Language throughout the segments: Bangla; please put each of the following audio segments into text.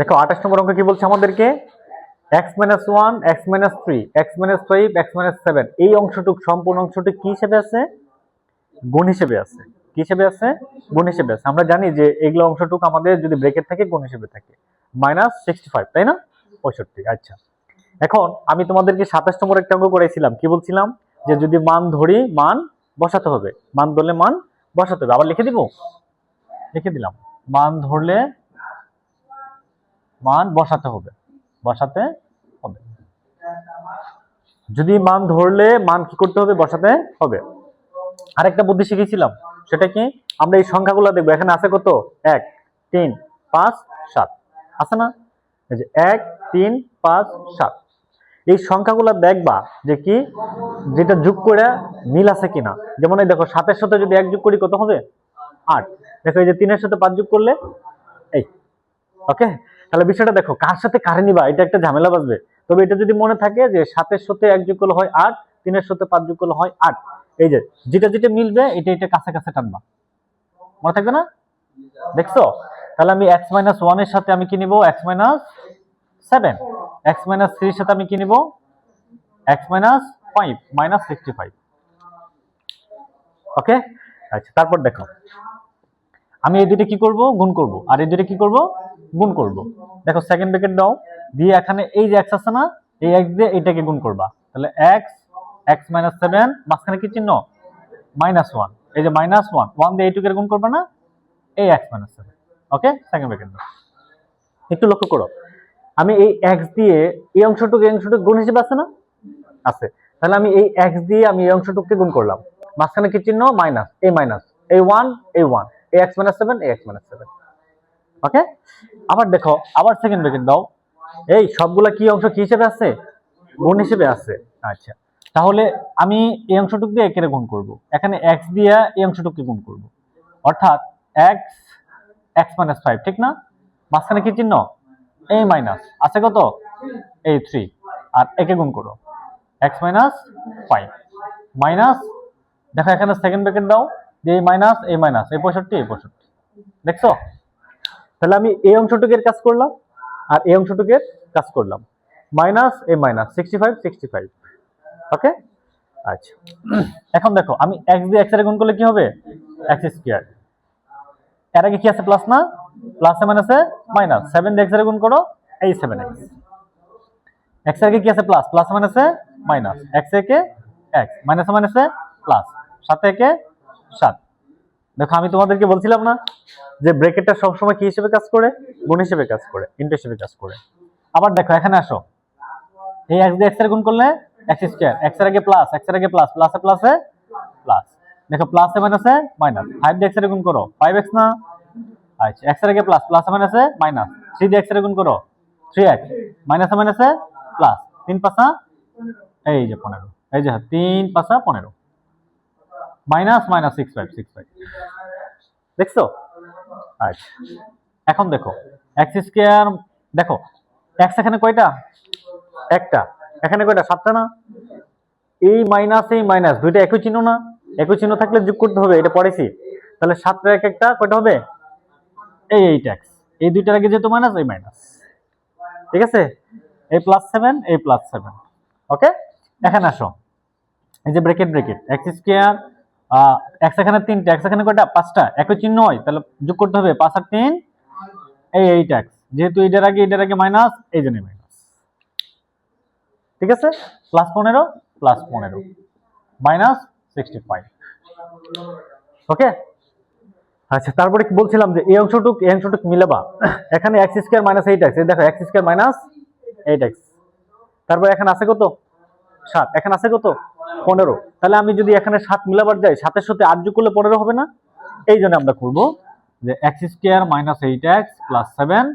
দেখো 28 নম্বর অঙ্ক কি বলছে আমাদেরকে, x - 1 x - 3 x - 5 x - 7 এই অংশটুক সম্পূর্ণ অংশটুক কি হিসেবে আছে, গুণ হিসেবে আছে। কি হিসেবে আছে, গুণ হিসেবে আছে। আমরা জানি যে এগুলো অংশটুক আমাদের যদি ব্রেকেট থাকে গুণ হিসেবে থাকে, -65, তাই না, 65। আচ্ছা, এখন আমি তোমাদেরকে 27 নম্বর একটা অঙ্ক করেছিলাম, কি বলছিলাম যে যদি মান ধরি মান বসাতে হবে, মান ধরলে মান বসাতে হবে। আবার লিখে দিব, লিখে দিলাম, মান ধরলে মান বসাতে হবে, বসাতে হবে। যদি মান ধরলে মান কি করতে হবে, বসাতে হবে। আরেকটা বুদ্ধি শিখেছিলাম, সেটা কি, আমরা এই সংখ্যাগুলো দেখবো, এখানে আছে কত, 1 3 5 7 আছে না, এই যে 1 3 5 7, এই সংখ্যাগুলো দেখবা যে কি, যেটা যোগ করে মিল আছে কিনা। যেমন এই দেখো 7 এর সাথে যদি 1 যোগ করি কত হবে, 8। দেখো এই যে 3 এর সাথে 5 যোগ করলে এই, ওকে। তাহলে বিষয়টা দেখো, কার সাথে কারে নিবা, এটা একটা ঝামেলা বাজবে। তবে এটা যদি মনে থাকে যে 7 এর সাথে 1 যোগ করলে হয় 8, 3 এর সাথে 5 যোগ করলে হয় 8, এই যে যেটা যেটা মিলবে এটা এটা কাছে কাছে টানবা, মনে থাকবে না, দেখছো। তাহলে আমি x - 1 এর সাথে আমি কি নিব, x - 7, x - 3 এর সাথে আমি কি নিব, x - 5 -65, ওকে। আচ্ছা, তারপর দেখো আমি এই দুটো কি করব, গুণ করব, আর এই দুটো কি করব, গুণ করব। দেখো সেকেন্ড ব্র্যাকেট দাও, দিয়ে এখানে এই যে x আছে না, এই x দিয়ে এটাকে গুণ করবা। তাহলে x x - 7, মাঝখানে কি চিহ্ন, -1, এই যে -1 1 দিয়ে এইটুকের গুণ করবা না, এই x - 7, ওকে। সেকেন্ড ব্র্যাকেট দাও, একটু লক্ষ্য করো, আমি এই x দিয়ে এই অংশটুকু গুণ হিসেবে আছে না, আছে। তাহলে আমি এই x দিয়ে আমি এই অংশটুকুকে গুণ করলাম, মাঝখানে কি চিহ্ন, মাইনাস, এই মাইনাস, এই 1 এই 1, এই x - 7 এই x - 7, ওকে। আবার দেখো, আবার সেকেন্ড ব্র্যাকেট দাও, এই সবগুলা কি অংশ কি হিসেবে আছে, গুণ হিসেবে আছে। আচ্ছা, তাহলে আমি এই অংশটুকু দিয়ে একের গুণ করব, এখানে x দিয়ে এই অংশটুকুকে গুণ করব, অর্থাৎ x x - 5, ঠিক না, মাঝখানে কি চিহ্ন, এই মাইনাস, আছে কত, এই 3, আর একে গুণ করো, x - 5 মাইনাস, দেখো এখানে সেকেন্ড ব্র্যাকেট দাও, যে এই মাইনাস এই মাইনাস, এই 65 এই 65, দেখছো। তাহলে আমি এই অংশটুকের কাজ করলাম আর এই অংশটুকের কাজ করলাম, মাইনাস এই মাইনাস, 65 65, ওকে। আচ্ছা, এখন দেখো আমি x দিয়ে x এর গুণ করলে কি হবে, x², এর আগে কি আছে, প্লাস না, প্লাসে মাইনাসে মাইনাস, 7 দিয়ে x এর গুণ করো, এই 7x, x এর আগে কি আছে, প্লাস, প্লাসে মাইনাসে মাইনাস, x একে x, মাইনাসে মাইনাসে প্লাস, 7 একে 7। দেখো আমি তোমাদেরকে বলছিলাম না যে ব্র্যাকেটটা সবসময় কি হিসেবে কাজ করে, গুণ হিসেবে কাজ করে, ইনটু হিসেবে কাজ করে। আবার দেখো এখানে আসো, এই x দিয়ে x এর গুণ করলে x², x এর আগে প্লাস, x এর আগে প্লাস, প্লাসে প্লাসে প্লাস, দেখো প্লাসে মাইনাসে মাইনাস, 5 দিয়ে x এর গুণ করো 5x না, আচ্ছা x এর আগে প্লাস, প্লাসে মাইনাসে মাইনাস, 3 দিয়ে x এর গুণ করো 3x, মাইনাসে মাইনাসে প্লাস, 3 5 এই যে 15, এই যে 3 5 15, মাইনাস মাইনাস 65 65, দেখছো। আচ্ছা, এখন দেখো x², দেখো x এখানে কয়টা, একটা, এখানে কয়টা, 7টা না, এই মাইনাস দুইটা একই চিহ্ন না, একই চিহ্ন থাকলে যোগ করতে হবে, এটা পড়েছি। তাহলে 7টা এক একটা কয়টা হবে, এই 8x, এই দুইটার আগে যেহেতু মাইনাস, এই মাইনাস, ঠিক আছে, এই +7 এই +7, ওকে। এখানে আসো, এই যে ব্র্যাকেট x², x এখানে 3টা, x এখানে কয়টা, 5টা, একই চিহ্ন হয়, তাহলে যোগ করতে হবে 5 আর 3 এই 8x, যেহেতু এটার আগে মাইনাস, এই জন্য মাইনাস, ঠিক আছে, +15 +15 -65, ওকে। আচ্ছা, তারপরে কি বলছিলাম যে এই অংশটুক মিলাবা, এখানে x² - 8x, এই দেখো x² - 8x, তারপর এখানে আছে কত, 7, এখানে আছে কত, 15। তাহলে আমি যদি এখানে 7 মিলাবার যাই, 7 এর সাথে 8 যোগ করলে 15 হবে না, এই জন্য আমরা করব যে x² - 8x + 7,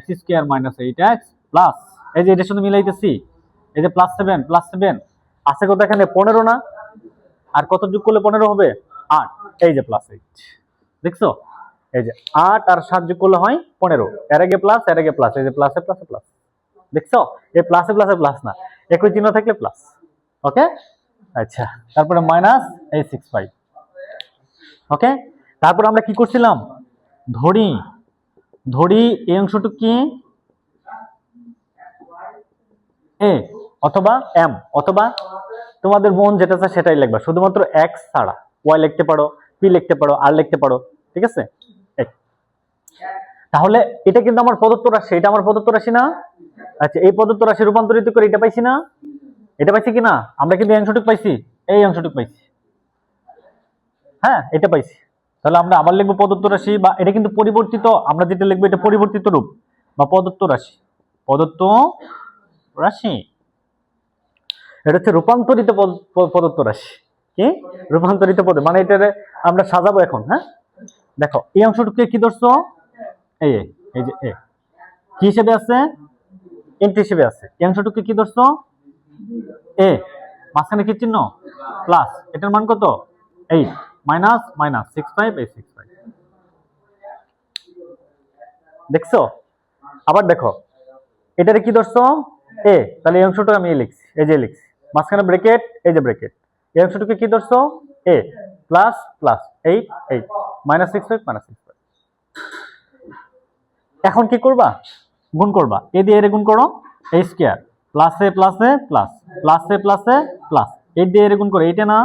x² - 8x plus, এই যে এটার সাথে মিলাইতেছি, এই যে +7 আছে কত, এখানে 15 না, আর কত যোগ করলে 15 হবে, 8, এই যে +8, দেখছো, এই যে 8 আর 7 যোগ করলে হয় 15, এর আগে প্লাস এর আগে প্লাস, এই যে প্লাসে প্লাসে প্লাস, দেখছো, এই প্লাসে প্লাসে প্লাস না, একই চিহ্ন থাকলে প্লাস, ওকে। আচ্ছা, তারপরে মাইনাস এই 65, ওকে। তারপর আমরা কি করছিলাম, ধরি এই অংশটুকু কি, এ অথবা এম, অথবা তোমাদের মন যেটা চায় সেটাই লিখবা, শুধুমাত্র এক্স ছাড়া। ওয়াই লিখতে পারো, পি লিখতে পারো, আর লিখতে পারো, ঠিক আছে। তাহলে এটা কিন্তু আমার প্রদত্ত রাশি, এটা আমার প্রদত্ত রাশি না? আচ্ছা, এই প্রদত্ত রাশি রূপান্তরিত করে এটা পাইছি না? এটা পাইছি কিনা? আমরা কিন্তু এই অংশটুকু পাইছি, এই অংশটুকু পাইছি, হ্যাঁ এটা পাইছি। তাহলে আমরা আবার লিখবো প্রদত্ত রাশি, বা এটা কিন্তু পরিবর্তিত, আমরা যেটা লিখবো এটা পরিবর্তিত রূপ বা প্রদত্ত রাশি। প্রদত্ত রাশি এটা হচ্ছে রূপান্তরিত প্রদত্ত রাশি। কি রূপান্তরিত পদ, মানে এটা আমরা সাজাবো এখন। হ্যাঁ দেখো, এই অংশটুকু কি ধরছো? এই এই যে এ কি হিসেবে আছে? ইন্ট হিসেবে আছে। এই অংশটুকু কি ধরছো? এ, মাঝখানে কি চিহ্ন? প্লাস। এটার মান কত? 8 মাইনাস মাইনাস 65 এই 65। দেখছো? আবার দেখো, এটারে কি ধরছো? এ, তাহলে এই অংশটা আমি লিখছি, এই যে লিখছি, মাঝখানে ব্র্যাকেট, এই যে ব্র্যাকেট। এই অংশটুকু কি ধরছো? এ প্লাস প্লাস 8 8 মাইনাস 65 মাইনাস 65। এখন কি করবা? গুণ করবা। এ দিয়ে এর গুণ করো, a square plus A plus A plus plus A plus A plus 8 দিয়ে এর গুণ করো, 8 এ না,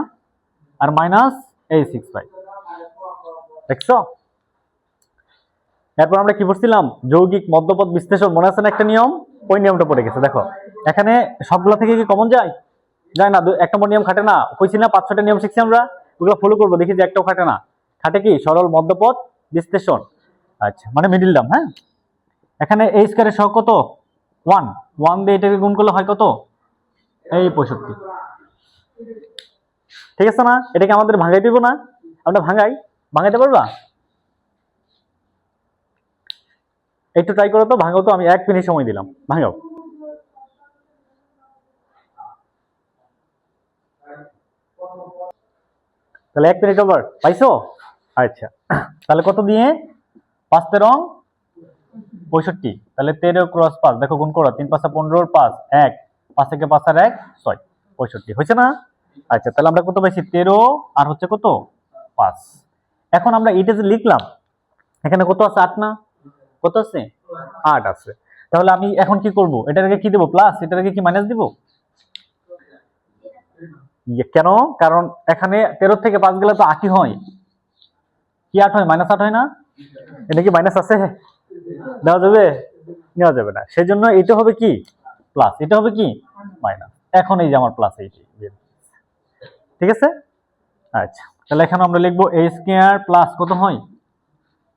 আর মাইনাস এই 65। দেখছো? এরপর আমরা কি পড়ছিলাম? যৌগিক মধ্যপদ বিশ্লেষণ, মনে আছে না একটা নিয়ম? ওই নিয়মটা পড়ে গেছে। দেখো এখানে সবগুলা থেকে কি কমন যায়? যায় না, এক নম্বর নিয়ম খাটে না, কইছি না 5-6টা নিয়ম শিখছি আমরা, ওগুলো ফলো করবো, দেখি যে একটাও খাটে না। খাটে কি? সরল মধ্যপদ বিশ্লেষণ। আচ্ছা, মানে মিডিল টার্ম। হ্যাঁ, এখানে এই স্কয়ারের সহগ কত? 1, 1 দিয়ে এটাকে গুণ করলে হয় কত? এই 65। ঠিক আছে না? এটাকে আমাদের ভাঙাই দিব না? আমরা ভাঙাইতে পারবা? একটু ট্রাই করো তো, ভাঙাও তো, আমি 1 মিনিট সময় দিলাম, ভাঙাও। তাহলে 1 মিনিট ওভার পাইছো? আচ্ছা, তাহলে কত দিয়ে? 5 13 65। তাহলে 13 ক্রস 5, দেখো গুণ করো, 3 5 15 5 1 5 থেকে 5 আর 1 6 65 হয়েছে না? আচ্ছা, তাহলে আমরা কত পাইছি? 13 আর হচ্ছে কত? 5। এখন আমরা এটা যে লিখলাম, এখানে কত আছে? 8 না? কত আছে? 8 আছে। তাহলে আমি এখন কি করব? এটার আগে কি দেব? প্লাস। এটার আগে কি মাইনাস দিব? কেন? কারণ এখানে 13 থেকে 5 গেলে তো 8ই হয়। কি 8 হয়? মাইনাস 8 হয় না? এটা কি মাইনাস আছে? দেওয়া যাবে? নেওয়া যাবে না। সেজন্য এটা হবে কি? প্লাস। এটা হবে কি? মাইনাস। এখন এই যে আমার প্লাস এইটি, ঠিক আছে। আচ্ছা, তাহলে এখানে আমরা লিখবো a স্কয়ার প্লাস কত হয়?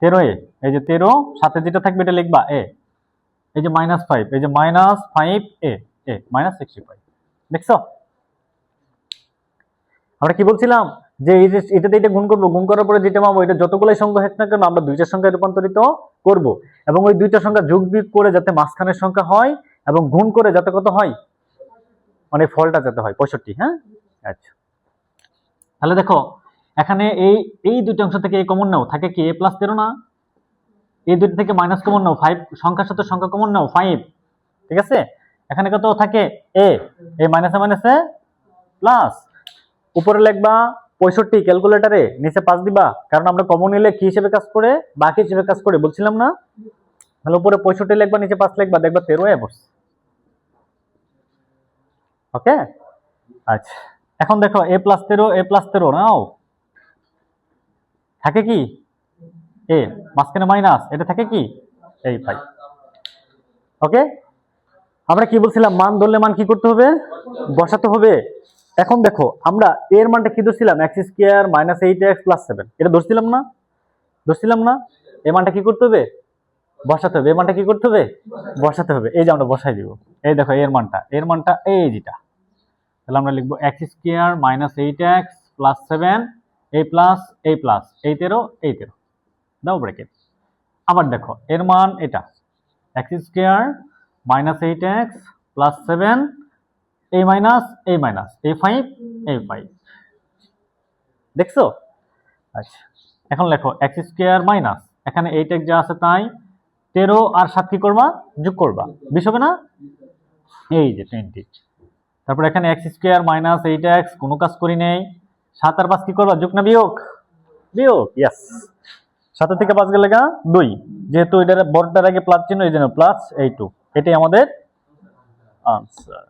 13a। এই যে 13, সাথে যেটা থাকবে এটা লিখবা a। এই যে -5, এই যে -5a a মাইনাস 65। দেখছো? আমরা কি বলছিলাম? যে এই যে এটাতে এটা গুণ করব, গুণ করার পরে যেটা পাবো, এটা যতগুলাই সংখ্যা হোক না কেন আমরা দুইটার সংখ্যায় রূপান্তরিত করব, এবং ওই দুইটা সংখ্যা যোগ বিয়োগ করে যাতে মাঝখানের সংখ্যা হয়, এবং গুণ করে যাতে কত হয়, মানে ফলটা যাতে হয় 65। হ্যাঁ, আচ্ছা, তাহলে দেখো এখানে এই এই দুইটা অংশ থেকে এই কমন নাও, থাকে কি? a প্লাস 13 না? এই দুইটা থেকে মাইনাস কমন নাও, 5 সংখ্যার সাথে সংখ্যা কমন নাও, 5। ঠিক আছে, এখানে কত থাকে? a, এই মাইনাসে মাইনাসে প্লাস, উপরে লিখবা 65 ক্যালকুলেটরে, নিচে 5 দিবা, কারণ আমরা কমন নিলে কি হিসেবে কাজ করে? বাকি হিসেবে কাজ করে, বলছিলাম না? তাহলে উপরে 65 লিখবা, নিচে 5 লিখবা, দেখবা 13 এ বসে। ওকে, আচ্ছা, এখন দেখো a প্লাস 13 নাও, থাকে কি? a, মাঝখানে মাইনাস, এটা থাকে কি? এই 5। ওকে, আমরা কি বলছিলাম? মান ধরলে মান কি করতে হবে? বসাতে হবে। এখন দেখো আমরা এর মানটা কি ধরছিলাম? x square minus 8x plus 7, এটা ধরছিলাম না? ধরছিলাম না? এই মানটা কি করতে হবে? বসাতে হবে। এই মানটা কি করতে হবে? বসাতে হবে। এই যে আমরা বসাই দিব, এই দেখো এর মানটা এই যেটা, তাহলে আমরা লিখবো x square minus 8x plus 7 এই প্লাস এই প্লাস এই 13 দাও ব্র্যাকেট। আবার দেখো এর মান এটা, x square minus 8x plus 7 এই মাইনাস এই 5 এই 5। দেখছো? আচ্ছা, এখন লেখো x স্কয়ার মাইনাস, এখানে 8x যা আছে তাই, 13 আর 7 কি করবা? যোগ করবা, 20 হবে না? এই যে 20। তারপর এখানে x স্কয়ার মাইনাস 8x, কোনো কাজ করি নেই, 7 আর 5 কি করবা? যোগ না বিয়োগ? বিয়োগ, ইয়েস। 7 থেকে 5 গেলে 2, যেহেতু এটার বড়টার আগে প্লাস চিহ্ন, এই জন্য প্লাস এই 2, এটাই আমাদের আনসার।